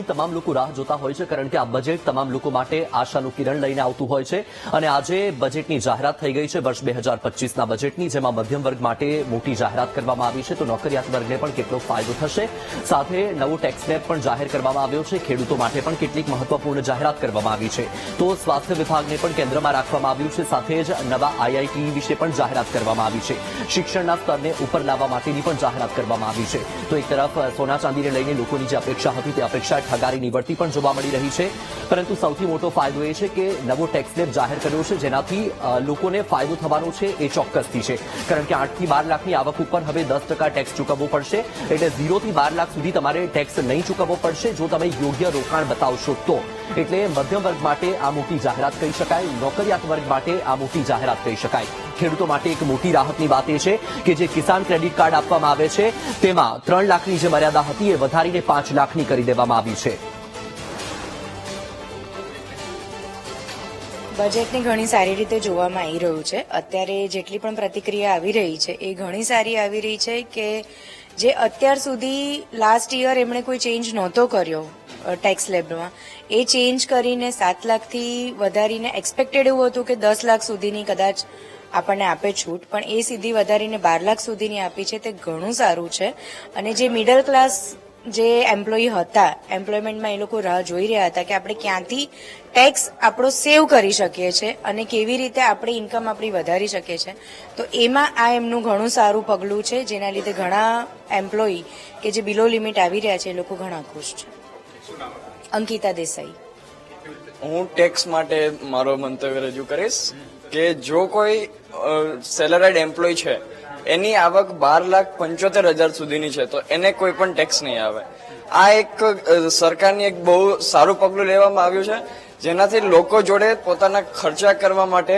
તમામ લોકો રાહ જોતા હોય છે, કારણ કે આ બજેટ તમામ લોકો માટે આશાનું કિરણ લઈને આવતું હોય છે. અને આજે બજેટની જાહેરાત થઈ ગઈ છે વર્ષ 2025ના બજેટની, જેમાં મધ્યમ વર્ગ માટે મોટી જાહેરાત કરવામાં આવી છે. તો નોકરિયાત વર્ગને પણ કેટલો ફાયદો થશે, સાથે નવો ટેક્સ સ્લેબ પણ જાહેર કરવામાં આવ્યો છે. ખેડૂતો માટે પણ કેટલીક મહત્વપૂર્ણ જાહેરાત કરવામાં આવી છે. તો સ્વાસ્થ્ય વિભાગને પણ કેન્દ્રમાં રાખવામાં આવ્યું છે. સાથે જ નવા આઈઆઈટી વિશે પણ જાહેરાત કરવામાં આવી છે. શિક્ષણના સ્તરને ઉપર લાવવા માટેની પણ જાહેરાત કરવામાં આવી છે. તો એક તરફ સોના ચાંદીને લઈને લોકોની જે અપેક્ષા હતી તે અપેક્ષા ઠગારી નિવડતી પણ જોવા મળી રહી છે. પરંતુ સૌથી મોટો ફાયદો એ છે કે નવો ટેક્સ સ્લેબ જાહેર કર્યો છે, જેનાથી લોકોને ફાયદો થવાનો છે એ ચોક્કસથી છે. કારણ કે 8 થી 12 લાખની આવક ઉપર હવે 10% ટેક્સ ચૂકવવો પડશે. એટલે 0 થી 12 લાખ સુધી તમારે ટેક્સ નહીં ચૂકવવો પડશે જો તમે યોગ્ય રોકાણ બતાવશો તો. એટલે મધ્યમ વર્ગ માટે આ મોટી જાહેરાત કહી શકાય, નોકરિયાત વર્ગ માટે આ મોટી જાહેરાત કહી શકાય. ખેડૂતો માટે એક મોટી રાહતની વાત એ છે કે જે કિસાન ક્રેડિટ કાર્ડ આપવામાં આવે છે તેમાં 3 લાખની જે મર્યાદા હતી એ વધારીને 5 લાખની કરી દેવામાં આવી છે. બજેટને ઘણી સારી રીતે જોવામાં આવી રહ્યું છે. અત્યારે જેટલી પણ પ્રતિક્રિયા આવી રહી છે એ ઘણી સારી આવી રહી છે કે જે અત્યાર સુધી લાસ્ટ યર એમણે કોઈ ચેન્જ નહોતો કર્યો ટેક્સ સ્લેબમાં, એ ચેન્જ કરીને 7 લાખથી વધારીને એક્સપેક્ટેડ એવું હતું કે 10 લાખ સુધીની કદાચ આપણને આપે છૂટ, પણ એ સીધી વધારીને 12 લાખ સુધીની આપી છે. તે ઘણું સારું છે. અને જે મિડલ ક્લાસ જે એમ્પ્લોયી હતા, એમ્પ્લોયમેન્ટમાં એ લોકો રાહ જોઈ રહ્યા હતા કે આપણે ક્યાંથી ટેક્સ આપણો સેવ કરી શકીએ છીએ અને કેવી રીતે આપણે ઇન્કમ આપણી વધારી શકીએ છીએ, તો એમાં આ એમનું ઘણું સારું પગલું છે, જેના લીધે ઘણા એમ્પ્લોયી કે જે બિલો લિમિટ આવી રહ્યા છે એ લોકો ઘણા ખુશ છે. અંકિતા દેસાઈ. હું ટેક્સ માટે મારો મંતવ્ય રજૂ કરીશ કે જો કોઈ સેલરાઇડ એમ્પ્લોય છે એની આવક 12,75,000 સુધીની છે તો એને કોઈ પણ ટેક્સ નહીં આવે. આ એક સરકારની એક બહુ સારું પગલું લેવામાં આવ્યું છે, જેનાથી લોકો જોડે પોતાના ખર્ચા કરવા માટે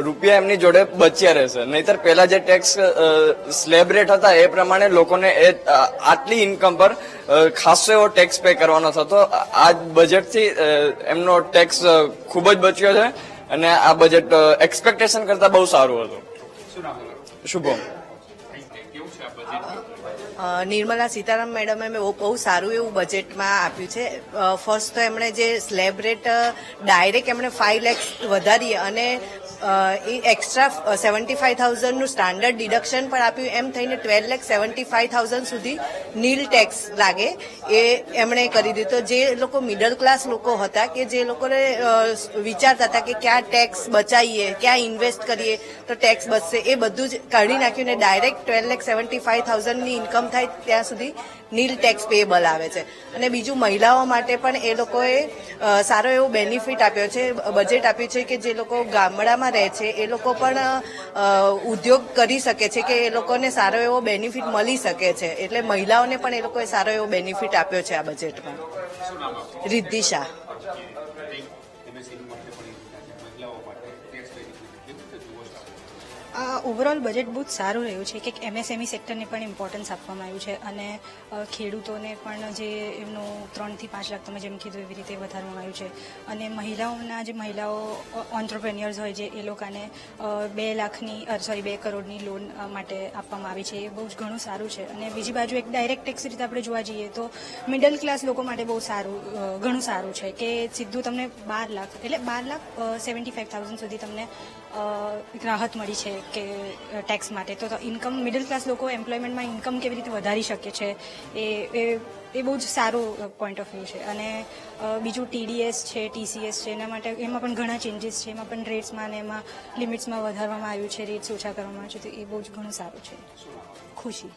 રૂપિયા એમની જોડે બચ્યા રહેશે. નહીતર પહેલા જે ટેક્સ સ્લેબ રેટ હતા એ પ્રમાણે લોકોને આટલી ઇન્કમ પર ખાસો એવો ટેક્સ પે કરવાનો થતો. આ બજેટથી એમનો ટેક્સ ખૂબ જ બચ્યો છે અને આ બજેટ એક્સપેક્ટેશન કરતા બહુ સારું હતું. શુભમ. નિર્મલા સીતારામ મેડમે બહુ સારું એવું બજેટમાં આપ્યું છે. ફર્સ્ટ તો એમણે જે સ્લેબ રેટ ડાયરેક્ટ એમણે 5 લાખ વધારી અને એ એક્સ્ટ્રા 75,000નું સ્ટાન્ડર્ડ ડિડક્શન પણ આપ્યું, એમ થઈને 12,75,000 સુધી નીલ ટેક્સ લાગે એ એમણે કરી દીધું. જે લોકો મિડલ ક્લાસ લોકો હતા કે જે લોકોને વિચારતા હતા કે ક્યાં ટેક્સ બચાવીએ, ક્યાં ઇન્વેસ્ટ કરીએ તો ટેક્સ બચશે, એ બધું જ કાઢી નાખ્યું ને ડાયરેક્ટ 12,75,000ની ઇન્કમ થાય ત્યાં સુધી નીલ ટેક્સ પેએબલ આવે છે. અને બીજું મહિલાઓ માટે પણ એ લોકોએ સારો એવો બેનિફિટ આપ્યો છે, બજેટ આપ્યું છે કે જે લોકો ગામડામાં રહે છે એ લોકો પણ ઉદ્યોગ કરી શકે છે કે એ લોકોને સારો એવો બેનિફિટ મળી શકે છે. એટલે મહિલાઓને પણ એ લોકોએ સારો એવો બેનિફિટ આપ્યો છે આ બજેટમાં. રિદ્ધિ શાહ. ઓવરઓલ બજેટ બહુ જ સારું રહ્યું છે કે એમએસએમઈ સેક્ટરને પણ ઇમ્પોર્ટન્સ આપવામાં આવ્યું છે અને ખેડૂતોને પણ જે એમનું 3 થી 5 લાખ તમે જેમ કીધું એવી રીતે વધારવામાં આવ્યું છે. અને મહિલાઓ ઓન્ટરપ્રેન્યોર્સ હોય છે એ લોકોને 2 કરોડની લોન માટે આપવામાં આવી છે. એ બહુ જ ઘણું સારું છે. અને બીજી બાજુ એક ડાયરેક્ટ ટેક્સ રીતે આપણે જોવા જઈએ તો મિડલ ક્લાસ લોકો માટે બહુ ઘણું સારું છે કે સીધું તમને 12,75,000 સુધી તમને રાહત મળી છે કે ટેક્સ માટે. તો ઇન્કમ મિડલ ક્લાસ લોકો એમ્પ્લોયમેન્ટમાં ઇન્કમ કેવી રીતે વધારી શકે છે એ બહુ જ સારું પોઈન્ટ ઓફ વ્યૂ છે. અને બીજું TDS છે, TCS છે, એના માટે એમાં પણ ઘણા ચેન્જીસ છે. એમાં પણ રેટ્સમાં અને એમાં લિમિટ્સમાં વધારવામાં આવ્યું છે, રેટ્સ ઓછા કરવામાં આવ્યું છે. તો એ બહુ જ ઘણું સારું છે. ખુશી.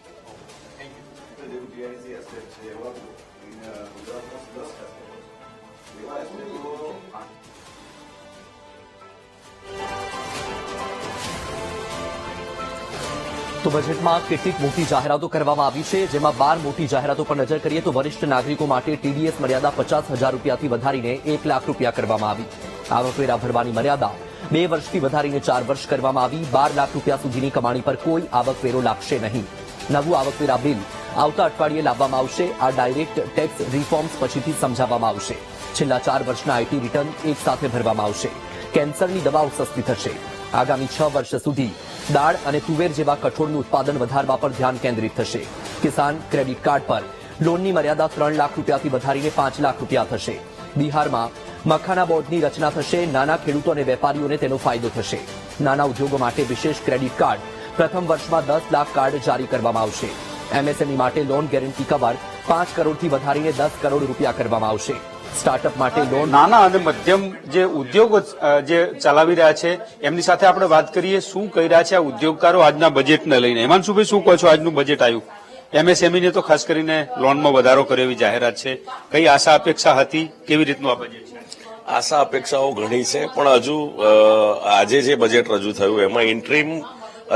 તો બજેટમાં કેટલીક મોટી જાહેરાતો કરવામાં આવી છે, જેમાં 12 મોટી જાહેરાતો પર નજર કરીએ તો વરિષ્ઠ નાગરિકો માટે TDS મર્યાદા 50,000 રૂપિયાથી વધારીને 1 લાખ રૂપિયા કરવામાં આવી. આવકવેરા ભરવાની મર્યાદા 2 વર્ષથી વધારીને 4 વર્ષ કરવામાં આવી. 12 લાખ રૂપિયા સુધીની કમાણી પર કોઈ આવકવેરો લાગશે નહીં. નવું આવકવેરા બિલ આવતા અઠવાડિયે લાવવામાં આવશે. આ ડાયરેક્ટ ટેક્સ રિફોર્મ્સ પછીથી સમજાવવામાં આવશે. છેલ્લા 4 વર્ષના આઈટી રિટર્ન એક સાથે ભરવામાં આવશે. કેન્સરની દવાઓ સસ્તી થશે. આગામી 6 વર્ષ સુધી દાળ અને તુવેર જેવા કઠોળનું ઉત્પાદન વધારવા પર ધ્યાન કેન્દ્રિત થશે. કિસાન ક્રેડિટ કાર્ડ પર લોનની મર્યાદા 3 લાખ રૂપિયાથી વધારીને 5 લાખ રૂપિયા થશે. બિહારમાં મખાના બોર્ડની રચના થશે. નાના ખેડૂતો અને વેપારીઓને તેનો ફાયદો થશે. નાના ઉદ્યોગો માટે વિશેષ ક્રેડિટ કાર્ડ. પ્રથમ વર્ષમાં 10 લાખ કાર્ડ જારી કરવામાં આવશે. એમએસએમઈ માટે લોન ગેરંટી કવર 5 કરોડથી વધારીને 10 કરોડ રૂપિયા કરવામાં આવશે. સ્ટાર્ટઅપ માટે લોન. નાના અને મધ્યમ જે ઉદ્યોગો જે ચલાવી રહ્યા છે એમની સાથે આપણે વાત કરીએ, શું કહી રહ્યા છે આ ઉદ્યોગકારો આજના બજેટને લઈને. હિમાંશુભાઈ, શું કહો છો? આજનું બજેટ આવ્યું, એમએસએમઈ ને તો ખાસ કરીને લોનમાં વધારો કર્યો એવી જાહેરાત છે. કઈ આશા અપેક્ષા હતી? કેવી રીતનું આ બજેટ છે? આશા અપેક્ષાઓ ઘણી છે, પણ હજુ આજે જે બજેટ રજૂ થયું એમાં ઇન્ટ્રીમ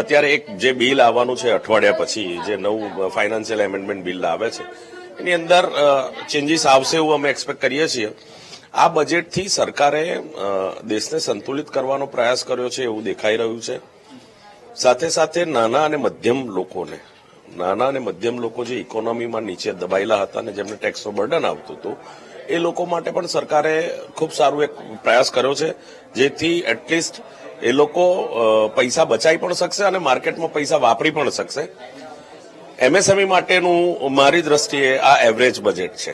અત્યારે એક જે બિલ આવવાનું છે અઠવાડિયા પછી, જે નવું ફાઇનાન્શિયલ એમેન્ડમેન્ટ બિલ આવે છે, એની અંદર ચેન્જીસ આવશે એવું અમે એક્સપેક્ટ કરીએ છીએ. આ બજેટથી સરકારે દેશને સંતુલિત કરવાનો પ્રયાસ કર્યો છે એવું દેખાઈ રહ્યું છે. સાથે સાથે નાના અને મધ્યમ લોકો જે ઇકોનોમીમાં નીચે દબાયેલા હતા અને જેમને ટેક્સનું બર્ડન આવતું હતું, એ લોકો માટે પણ સરકારે ખૂબ સારું એક પ્રયાસ કર્યો છે, જેથી એટલીસ્ટ એ લોકો પૈસા બચાવી પણ શકશે અને માર્કેટમાં પૈસા વાપરી પણ શકશે. એમએસએમઈ માટેનું મારી દ્રષ્ટિએ આ એવરેજ બજેટ છે.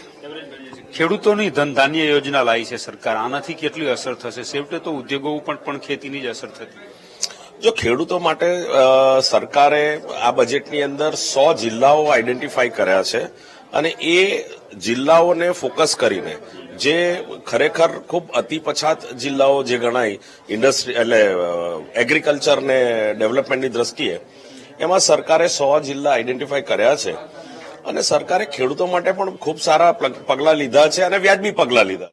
ખેડૂતોની ધનધાન્ય યોજના લાવી છે સરકાર, આનાથી કેટલી અસર થશે? છેવટે તો ઉદ્યોગો ઉપર પણ ખેતીની જ અસર થતી. જો ખેડૂતો માટે સરકારે આ બજેટની અંદર 100 જિલ્લાઓ આઈડેન્ટિફાઈ કર્યા છે અને એ જિલ્લાઓને ફોકસ કરીને જે ખરેખર ખૂબ અતિ પછાત જિલ્લાઓ જે ગણાય ઇન્ડસ્ટ્રી એટલે એગ્રીકલ્ચર ને ડેવલપમેન્ટની દ્રષ્ટિએ, એમાં સરકારે 100 જિલ્લા આઈડેન્ટિફાઈ કર્યા છે અને સરકારે ખેડૂતો માટે પણ ખૂબ સારા પગલાં લીધા છે અને વ્યાજબી પગલાં લીધા.